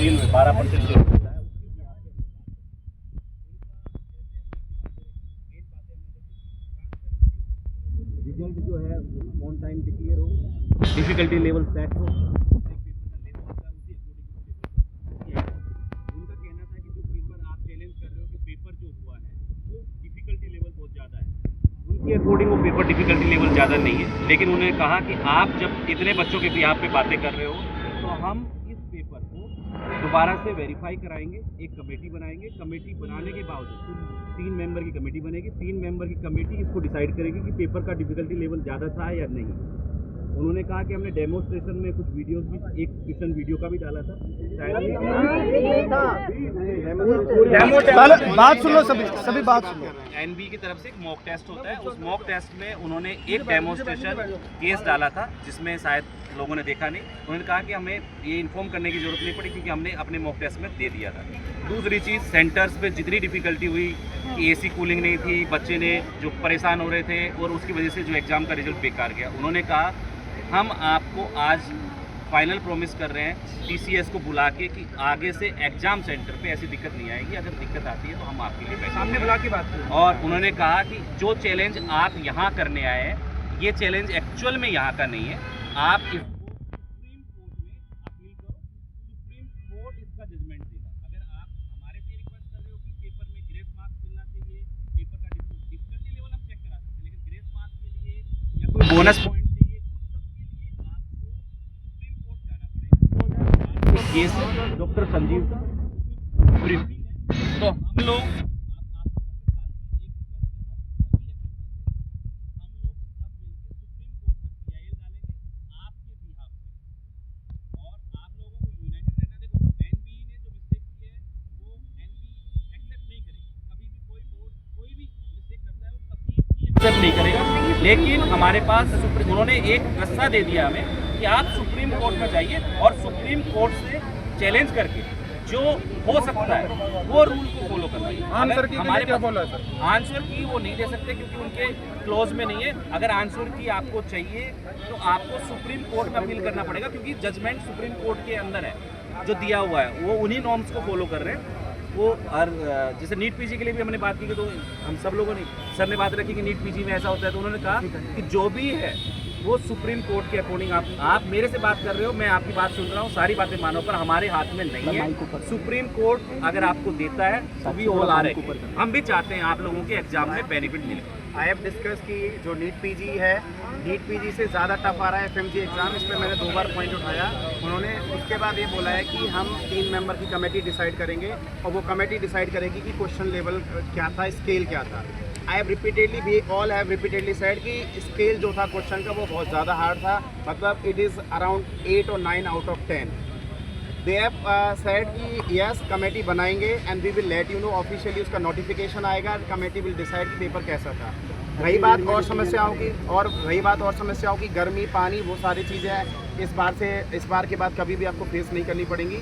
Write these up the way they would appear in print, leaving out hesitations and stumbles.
Cell 12% cell होता है। Result जो है ऑन टाइम डिक्लेयर हो, डिफिकल्टी लेवल सेट हो, उनका कहना था कि जो पेपर आप चैलेंज कर रहे हो कि पेपर जो हुआ है वो डिफिकल्टी लेवल बहुत ज़्यादा है, उनके अकॉर्डिंग वो पेपर डिफिकल्टी लेवल ज़्यादा नहीं है। लेकिन उन्होंने कहा कि आप जब इतने बच्चों के बिहाफ पे बातें कर रहे हो तो हम इस पेपर को दोबारा से वेरीफाई कराएंगे, एक कमेटी बनाएंगे। कमेटी बनाने के बावजूद 3 मेंबर की कमेटी बनेगी, 3 मेंबर की कमेटी इसको डिसाइड करेगी कि पेपर का डिफिकल्टी लेवल ज़्यादा था या नहीं। उन्होंने कहा कि हमने डेमोस्ट्रेशन में कुछ वीडियोस भी, एक क्वेश्चन वीडियो का भी डाला था बात सुन लो, सभी बात सुन लो। एनबी की तरफ से एक मॉक टेस्ट होता है, उस मॉक टेस्ट में उन्होंने एक डेमोस्ट्रेशन केस डाला था जिसमें शायद लोगों ने देखा नहीं। उन्होंने कहा कि हमें ये इन्फॉर्म करने की ज़रूरत नहीं पड़ी क्योंकि हमने अपने मॉक टेस्ट में दे दिया था। दूसरी चीज़, सेंटर्स पे जितनी डिफ़िकल्टी हुई कि एसी कूलिंग नहीं थी, बच्चे ने जो परेशान हो रहे थे और उसकी वजह से जो एग्ज़ाम का रिजल्ट बेकार गया, उन्होंने कहा हम आपको आज फाइनल प्रॉमिस कर रहे हैं टीसीएस को बुला के कि आगे से एग्ज़ाम सेंटर पे ऐसी दिक्कत नहीं आएगी, अगर दिक्कत आती है तो हम आपके लिए सामने बुला के बात करें। और उन्होंने कहा कि जो चैलेंज आप यहाँ करने आए हैं ये चैलेंज एक्चुअल में यहाँ का नहीं है, आप इसको सुप्रीम कोर्ट में अपील करो, सुप्रीम कोर्ट इसका जजमेंट देगा। अगर आप हमारे से रिक्वेस्ट कर रहे हो कि पेपर में ग्रेस मार्क्स मिलना चाहिए, पेपर का डिफिकल्टी लेवल हम चेक करा सकते हैं, लेकिन ग्रेस मार्क्स के लिए या कोई बोनस पॉइंट चाहिए, उस सब के लिए आपको सुप्रीम कोर्ट जाना पड़ेगा। केस डॉक्टर संजीव का ब्रीफिंग है, तो हम लोग नहीं करेगा। लेकिन हमारे पास उन्होंने एक रास्ता दे दिया हमें कि आप सुप्रीम कोर्ट में जाइए और सुप्रीम कोर्ट से चैलेंज करके जो हो सकता है वो रूल को फॉलो करवाइए। आंसर की हमारे क्या पास बोला है सर? आंसर की वो नहीं दे सकते क्योंकि उनके क्लोज में नहीं है। अगर आंसर की आपको चाहिए तो आपको सुप्रीम कोर्ट में अपील करना पड़ेगा क्योंकि जजमेंट सुप्रीम कोर्ट के अंदर है, जो दिया हुआ है वो उन्हीं नॉर्म्स को फॉलो कर रहे हैं। वो हर जैसे नीट पीजी के लिए भी हमने बात की तो हम सब लोगों ने, सर ने बात रखी कि नीट पीजी में ऐसा होता है, तो उन्होंने कहा कि जो भी है वो सुप्रीम कोर्ट के अकॉर्डिंग आप मेरे से बात कर रहे हो, मैं आपकी बात सुन रहा हूँ, सारी बातें मानो, पर हमारे हाथ में नहीं है। सुप्रीम कोर्ट अगर आपको देता है तो भी ऑल आ रहे, हम भी चाहते हैं आप लोगों के एग्जाम में बेनिफिट मिले। आई हैव डिस्कस की जो नीट पीजी है, नीट पीजी से ज़्यादा टफ आ रहा है एफएमजी एग्ज़ाम। इस पर मैंने 2 बार पॉइंट उठाया। उन्होंने उसके बाद ये बोला है कि हम 3 मेंबर की कमेटी डिसाइड करेंगे और वो कमेटी डिसाइड करेगी कि क्वेश्चन लेवल क्या था, स्केल क्या था। I have repeatedly, we all have repeatedly said कि स्केल जो था क्वेश्चन का वो बहुत ज़्यादा हार्ड था, मतलब इट इज़ अराउंड 8 और 9 out of 10। They have said कि यस कमेटी बनाएंगे and we will let you know, officially उसका नोटिफिकेशन आएगा, कमेटी विल डिसाइड कि पेपर कैसा था। रही बात और समस्याओं की, गर्मी, पानी, वो सारी चीज़ें इस बार के बाद कभी भी आपको फेस नहीं करनी पड़ेंगी।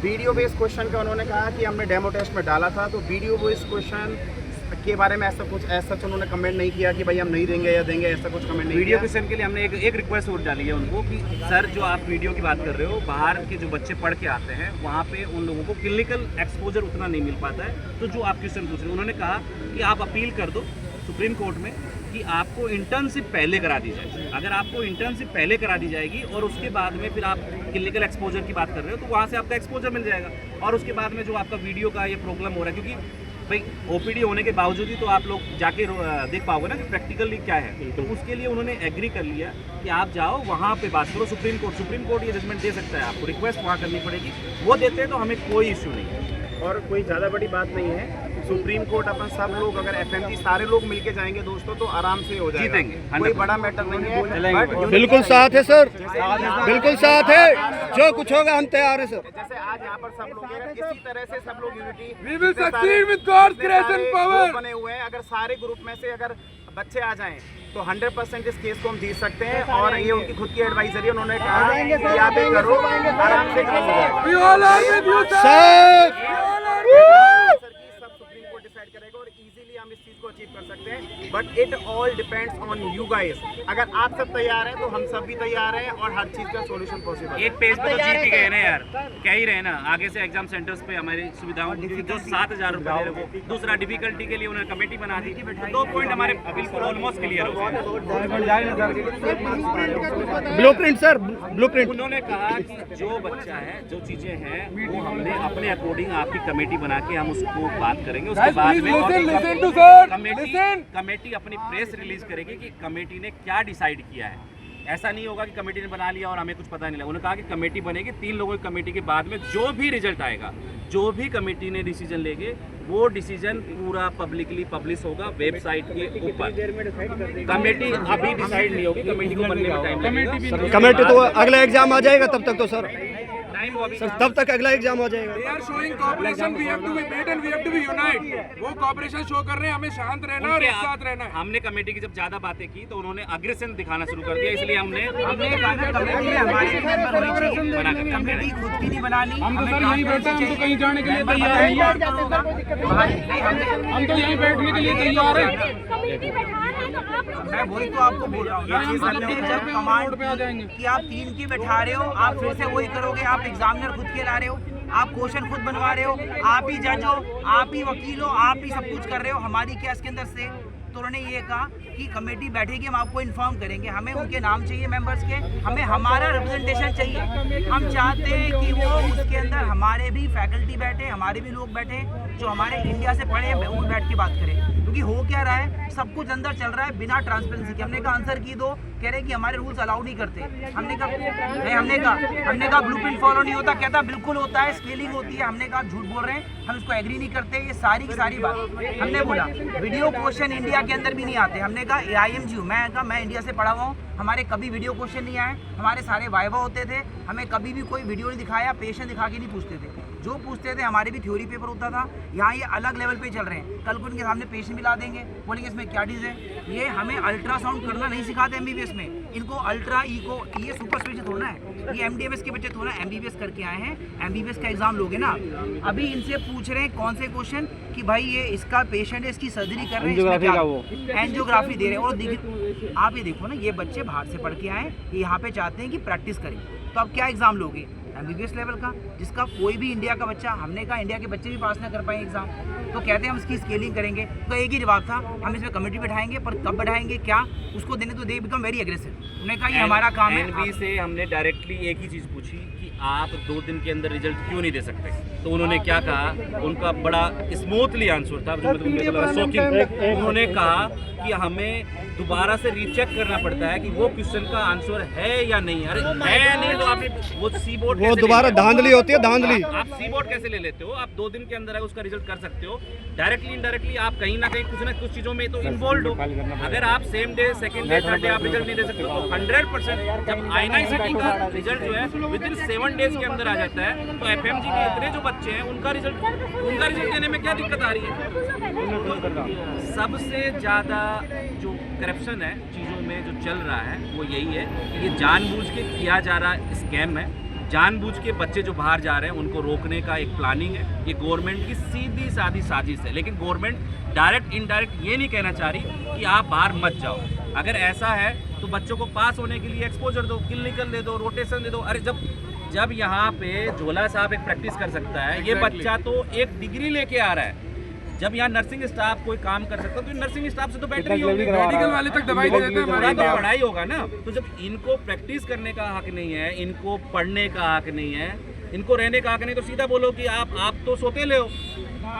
वीडियो बेस्ड क्वेश्चन का उन्होंने कहा कि हमने डेमो टेस्ट में डाला था, तो वीडियो बेस्ड क्वेश्चन के बारे में ऐसा उन्होंने कमेंट नहीं किया कि भाई हम नहीं देंगे या देंगे, ऐसा कुछ कमेंट नहीं। वीडियो क्वेश्चन के लिए हमने एक रिक्वेस्ट और डाली है उनको कि सर जो आप वीडियो की बात कर रहे हो, बाहर के जो बच्चे पढ़ के आते हैं वहाँ पे उन लोगों को क्लिनिकल एक्सपोजर उतना नहीं मिल पाता है, तो जो आप क्वेश्चन पूछ रहे हो, उन्होंने कहा कि आप अपील कर दो सुप्रीम कोर्ट में कि आपको इंटर्नशिप पहले करा दी जाए। अगर आपको इंटर्नशिप पहले करा दी जाएगी और उसके बाद में फिर आप क्लिनिकल एक्सपोजर की बात कर रहे हो तो वहाँ से आपका एक्सपोजर मिल जाएगा, और उसके बाद में जो आपका वीडियो का ये प्रॉब्लम हो रहा है, क्योंकि भाई ओपीडी होने के बावजूद ही तो आप लोग जाके देख पाओगे ना कि प्रैक्टिकली क्या है, तो उसके लिए उन्होंने एग्री कर लिया कि आप जाओ वहाँ पे बात करो सुप्रीम कोर्ट ये जजमेंट दे सकता है, आपको रिक्वेस्ट वहाँ करनी पड़ेगी, वो देते हैं तो हमें कोई इश्यू नहीं है। और कोई ज़्यादा बड़ी बात नहीं है, सुप्रीम कोर्ट अपन सब लोग अगर एफएमजी सारे लोग मिलके जाएंगे दोस्तों तो आराम से हो जाएगा, जीतेंगे, कोई बड़ा मैटर नहीं है। बिल्कुल साथ है सर, बिल्कुल साथ है, जो कुछ होगा हम तैयार है सर। जैसे आज यहाँ पर सब लोग हैं, इसी तरह से सब लोग यूनिटी बने हुए हैं। अगर सारे ग्रुप में से अगर बच्चे आ जाएं तो 100% इस केस को हम जीत सकते हैं, और ये उनकी खुद की एडवाइजरी, उन्होंने कहा कि आप ये करो, आराम से करो। सर की सब सुप्रीम कोर्ट डिसाइड करेगा और इजीली हम इस चीज चीज़ को अचीव कर सकते हैं, but it all depends on you guys. अगर आप सब तैयार हैं तो हम सब भी तैयार हैं और हर चीज़ का सॉल्यूशन पॉसिबल। एक पेज पे तो जीत ही गए ना यार, कह ही रहे ना, आगे से एग्जाम सेंटर्स पे हमारी सुविधाओं जो 7,000 रुपये दे रहे वो, दूसरा डिफिकल्टी के लिए उन्होंने कमेटी बना दी, 2 पॉइंट हमारे बिल्कुल ऑलमोस्ट क्लियर हो गए। Blueprint sir, blueprint. उन्होंने कहा कि जो बच्चा है, जो चीजें हैं वो हमने अपने अकॉर्डिंग आपकी कमेटी बना के हम उसको बात करेंगे, उसके बाद में कमेटी अपनी प्रेस रिलीज करेगी कि कमेटी ने क्या डिसाइड किया है। ऐसा नहीं होगा कि कमेटी ने बना लिया और हमें कुछ पता नहीं लगा। उन्होंने कहा कि कमेटी बनेगी, 3 लोगों की कमेटी के बाद में जो भी रिजल्ट आएगा, जो भी कमेटी ने डिसीजन लेंगे, वो डिसीजन पूरा पब्लिकली पब्लिश होगा वेबसाइट के ऊपर। कमेटी अभी डिसाइड नहीं होगी, कमेटी को बनने में टाइम लगेगा। कमेटी तो अगला एग्जाम आ जाएगा तब तक तो सर, टाइम वो अभी सर तब तक अगला एग्जाम आ जाएगा। They are showing cooperation. We have to be made and we have to be unite. वो cooperation शो कर रहे हैं, हमें शांत रहना और एक साथ रहना है। हमने कमेटी की जब ज्यादा बातें की तो उन्होंने अग्रेशन दिखाना शुरू कर दिया, इसलिए हमने कहा ना कमेटी में हमारे मेंबर होनी चाहिए, कमेटी खुद की नहीं बनानी। हम तो सर यहीं बैठे हैं, हम तो कहीं जाने के लिए तैयार नहीं है। हम तो यहीं बैठने के लिए तैयार हैं। मैं वही तो आपको बोल रहा हूँ, जब कमांड पे आ जाएंगे कि आप 3 की बैठा रहे हो, आप फिर से वही करोगे। आप एग्जामिनर खुद के ला रहे हो, आप क्वेश्चन खुद बनवा रहे हो, आप ही जज हो, आप ही वकील हो, आप ही सब कुछ कर रहे हो। हमारी क्या इसके अंदर से? तो उन्होंने ये कहा कि कमेटी बैठेगी, हम आपको इन्फॉर्म करेंगे। हमें उनके नाम चाहिए मेंबर्स के, हमें हमारा रिप्रेजेंटेशन चाहिए। हम चाहते हैं कि वो उसके अंदर हमारे भी फैकल्टी बैठे, हमारे भी लोग बैठे जो हमारे इंडिया से पढ़े हैं, वो बैठ के बात करें। क्योंकि हो क्या रहा है, सब कुछ अंदर चल रहा है बिना ट्रांसपेरेंसी के। हमने कहा आंसर की दो, कह रहे हैं कि हमारे रूल्स अलाउ नहीं करते। हमने कहा ब्लूप्रिंट फॉलो नहीं होता, कहता बिल्कुल होता है, स्केलिंग होती है। हमने कहा झूठ बोल रहे हैं, हम इसको एग्री नहीं करते। ये सारी की सारी बात हमने बोला। वीडियो क्वेश्चन इंडिया के अंदर भी नहीं आते। हमने कहा AIMG हूँ, मैं कहा मैं इंडिया से पढ़ा हुआ हूँ, हमारे कभी वीडियो क्वेश्चन नहीं आए, हमारे सारे वाइवा होते थे, हमें कभी भी कोई वीडियो नहीं दिखाया, पेशेंट दिखा के नहीं पूछते थे। जो पूछते थे हमारे भी थ्योरी पेपर होता था। यहाँ ये अलग लेवल पे चल रहे हैं, कल को उनके सामने पेशेंट भी ला देंगे, बोलेंगे इसमें क्या डिज़ है। ये हमें अल्ट्रासाउंड करना नहीं सिखाते MBBS में, इनको अल्ट्रा इको, ये सुपर स्पेशलिस्ट होना है। ये MDMS के बच्चे थोड़ा MBBS करके आए हैं, MBBS का एग्जाम लोगे ना। अभी इनसे पूछ रहे हैं कौन से क्वेश्चन कि भाई ये इसका पेशेंट है, इसकी सर्जरी कर रहे हैं, एंजियोग्राफी दे रहे हैं। और आप ये देखो ना, ये बच्चे बाहर से पढ़ के आए, ये यहाँ पे चाहते हैं कि प्रैक्टिस करें। तो आप क्या एग्जाम लोगे? MBBS लेवल का, जिसका कोई भी इंडिया का बच्चा, हमने कहा इंडिया के बच्चे भी पास ना कर पाए एग्जाम, तो कहते हैं हम इसकी स्केलिंग करेंगे। तो एक ही जवाब था, हम इसमें कमेटी बैठाएंगे, पर कब बैठाएंगे, क्या उसको देने, तो दे बिकम वेरी एग्रेसिव। उन्होंने कहा ये हमारा काम है। NB से हमने डायरेक्टली एक ही चीज़ पूछी कि आप 2 दिन के अंदर रिजल्ट क्यों नहीं दे सकते? तो उन्होंने क्या कहा, उनका बड़ा स्मूथली आंसर था, उन्होंने कहा कि हमें दोबारा से रीचेक करना पड़ता है कि वो क्वेश्चन का आंसर है या नहीं। अरे है या नहीं, तो आपने वो सी बोर्ड, वो दोबारा धांधली होती है, धांधली। आप सी बोर्ड कैसे ले लेते हो? आप 2 दिन के अंदर उसका रिजल्ट कर सकते हो। डायरेक्टली इनडायरेक्टली आप कहीं ना कहीं कुछ ना कुछ चीज़ों में तो इन्वॉल्व हो। अगर आप same day, second day, third day आप रिजल्ट नहीं दे सकते तो 100% जब INICET का रिजल्ट जो है विदिन 7 डेज के अंदर आ जाता है, तो FMG के इतने जो बच्चे हैं उनका रिजल्ट देने में क्या दिक्कत आ रही है? सबसे ज़्यादा जो करप्शन है चीज़ों में जो चल रहा है वो यही है कि ये जानबूझ के किया जा रहा स्कैम है। जानबूझ के बच्चे जो बाहर जा रहे हैं उनको रोकने का एक प्लानिंग है। ये गवर्नमेंट की सीधी सादी साजिश है। लेकिन गवर्नमेंट डायरेक्ट इनडायरेक्ट ये नहीं कहना चाह रही कि आप बाहर मत जाओ। अगर ऐसा है तो बच्चों को पास होने के लिए एक्सपोजर दो, क्लिनिकल दे दो, रोटेशन दे दो। अरे जब यहाँ पे झोला साहब एक प्रैक्टिस कर सकता है, ये बच्चा तो एक डिग्री लेके आ रहा है। जब यहाँ नर्सिंग स्टाफ कोई काम कर सकता है तो नर्सिंग स्टाफ से तो बेटर ही होगी, मेडिकल वाले तक दवाई दे देते हैं, हमारा तो पढ़ाई होगा ना। तो जब इनको प्रैक्टिस करने का हक नहीं है, इनको पढ़ने का हक नहीं है, इनको रहने का हक नहीं, तो सीधा बोलो कि आप तो सोतेले हो।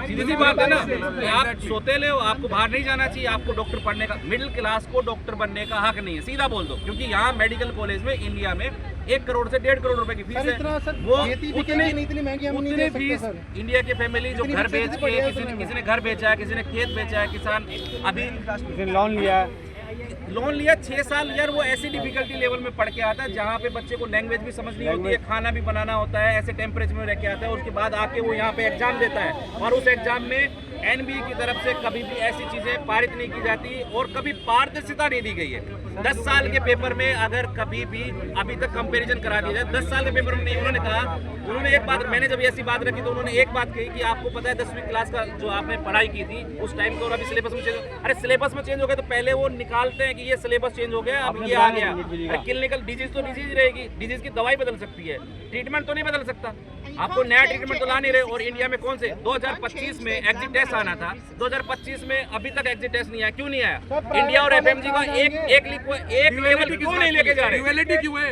सीधी सी बात है ना कि आप सोतेले हो, आपको बाहर नहीं जाना चाहिए, आपको डॉक्टर पढ़ने का, मिडिल क्लास को डॉक्टर बनने का हक नहीं है, सीधा बोल दो। क्योंकि यहाँ मेडिकल कॉलेज में इंडिया में 1 करोड़ से 1.5 करोड़ रुपए की फीस है। वो उतनी फीस इंडिया के फैमिली जो घर बेच के, किसी ने घर बेचा है, किसी ने खेत बेचा है, किसान अभी लोन लिया 6 साल। यार वो ऐसी डिफिकल्टी लेवल में पढ़ के आता है जहाँ पे बच्चे को लैंग्वेज भी समझनी होती है, खाना भी बनाना होता है, ऐसे टेम्परेचर में रह के आता है। उसके बाद आके वो यहाँ पे एग्जाम देता है और उस एग्जाम में NB की तरफ से कभी भी ऐसी चीज़ें पारित नहीं की जाती और कभी पारदर्शिता नहीं दी गई है। 10 साल के पेपर में अगर कभी भी अभी तक कंपैरिजन करा दिया जाए, 10 साल के पेपर में नहीं, उन्होंने कहा उन्होंने एक बात, मैंने जब ऐसी बात रखी तो उन्होंने एक बात कही कि आपको पता है 10वीं क्लास का जो आपने पढ़ाई की थी उस टाइम को और अभी सिलेबस में चेंज, अरे सिलेबस में चेंज हो गया तो पहले वो निकालते हैं कि ये सिलेबस चेंज हो गया, अब ये आ गया। अरे क्लिनिकल डिजीज तो डिजीज रहेगी, डिजीज की दवाई बदल सकती है, ट्रीटमेंट तो नहीं बदल सकता। आपको नया ट्रीटमेंट तो ला नहीं रहे। और इंडिया में कौन से 2025 में एग्जिट टेस्ट आना था, 2025 में अभी तक एग्जिट टेस्ट नहीं आया। क्यों नहीं आया? इंडिया और एफएमजी का एक लेवल क्यों नहीं लेके जा रहे? ड्यूअलिटी क्यों है?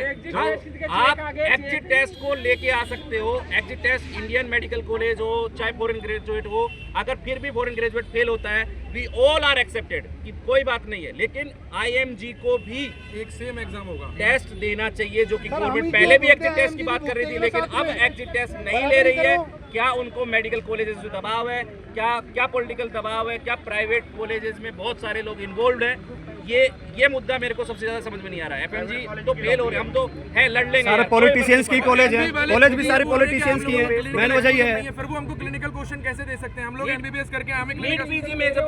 आप एग्जिट टेस्ट को लेके आ सकते हो। Exit test Indian medical college हो चाहे फॉरेन ग्रेजुएट हो, अगर फिर भी फॉरेन ग्रेजुएट फेल होता है, वी ऑल आर एक्सेप्टेड कि कोई बात नहीं है, लेकिन आईएमजी को भी एक सेम एग्जाम होगा, टेस्ट देना चाहिए, जो कि गवर्नमेंट पहले भी एग्जिट टेस्ट की बात कर रही थी लेकिन अब एग्जिट टेस्ट नहीं ले रही है। क्या उनको मेडिकल कॉलेजेस से दबाव है? क्या पॉलिटिकल दबाव है? क्या प्राइवेट कॉलेजेस में बहुत सारे लोग इन्वॉल्व हैं? ये मुद्दा मेरे को सबसे ज्यादा समझ में नहीं आ रहा है। एफएमजी तो फेल हो रहे, हम तो है लड़ लेंगे। सारे पॉलिटिशियंस की कॉलेज है, कॉलेज भी सारे पॉलिटिशियंस की है, मैंने वजह ये है। फिर वो हमको क्लिनिकल क्वेश्चन कैसे दे सकते हैं? हम लोग एमबीबीएस करके हमें नीट क्लिनिकल पीजी में जब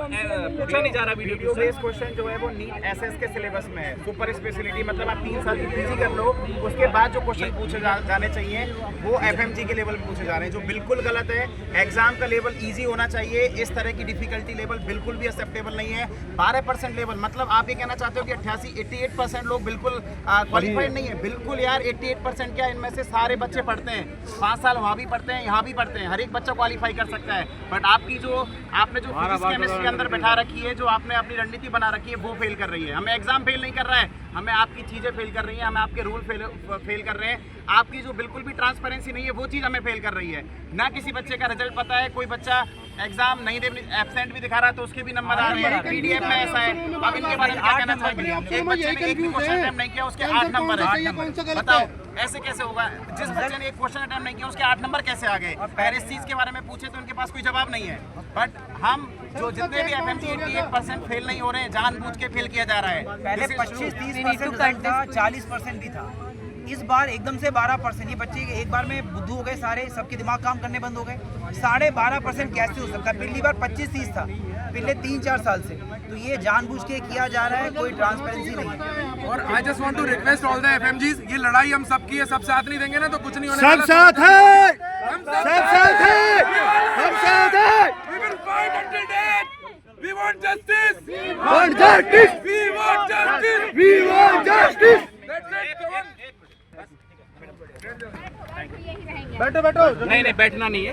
पूछा नहीं जा रहा वीडियो बेस क्वेश्चन जो है वो नीट एसएस के सिलेबस में है। सुपर स्पेशलिटी मतलब आप 3 साल की पीजी कर लो, उसके बाद जो क्वेश्चन पूछे जाने चाहिए वो एफएमजी के लेवल पे पूछे जा रहे हैं, जो बिल्कुल गलत है। एग्जाम का लेवल इजी होना चाहिए, इस तरह की डिफिकल्टी लेवल बिल्कुल भी एक्सेप्टेबल नहीं है। 12% लेवल मतलब आप ये कहना चाहते हो कि 88% लोग बिल्कुल क्वालिफाइड नहीं है? बिल्कुल यार, 88% क्या, इनमें से सारे बच्चे पढ़ते हैं, 5 साल वहाँ भी पढ़ते हैं, यहाँ भी पढ़ते हैं, हर एक बच्चा क्वालिफाई कर सकता है। बट आपकी जो आपने जो फिजिक्स केमिस्ट्री के अंदर बैठा रखी है, जो आपने अपनी रणनीति बना रखी है, वो फेल कर रही है। हमें एग्जाम फेल नहीं कर रहा है, हमें आपकी चीज़ें फेल कर रही हैं, हमें आपके रूल फेल कर रहे हैं। आपकी जो बिल्कुल भी ट्रांसपेरेंसी नहीं है, वो चीज़ हमें फेल कर रही है। ना किसी बच्चे का रिजल्ट पता है, कोई बच्चा एग्जाम नहीं दे, एब्सेंट भी दिखा रहा है तो उसके भी नंबर आ रहे हैं। पीडीएफ में ऐसा है। अब इनके बारे में क्या कहना चाहेंगे? एक बच्चे ने एक भी क्वेश्चन अटेम्प्ट नहीं किया, उसके 8 नंबर है। बताओ ऐसे कैसे होगा? जिस बच्चे ने एक क्वेश्चन अटेम्प्ट नहीं किया उसके 8 नंबर कैसे आ गए? पहले इस चीज़ के बारे में पूछे तो उनके पास कोई जवाब नहीं है। बट हम जो जितने भी एफएमजी 88% फेल नहीं हो रहे हैं, जानबूझ के फेल किया जा रहा है। पहले 25-30% रिजल्ट था, 40% भी था। इस बार एकदम से 12%। ये बच्चे एक बार में बुद्धू हो गए सारे, सबके दिमाग काम करने बंद हो गए। 12.5% कैसे हो सकता है? पिछली बार 25-30 था, पिछले 3-4 साल से। तो ये जानबूझ के किया जा रहा है, कोई ट्रांसपेरेंसी नहीं है। और I just want to request all the FMGs, ये लड़ाई हम सबकी है, सब साथ नहीं देंगे ना तो कुछ नहीं होने वाला। सब साथ है, सब साथ है, हम साथ है। We will fight until death. We want justice. Want justice. We want justice. We want justice. That's it. Come on. नहीं बैठना नहीं है।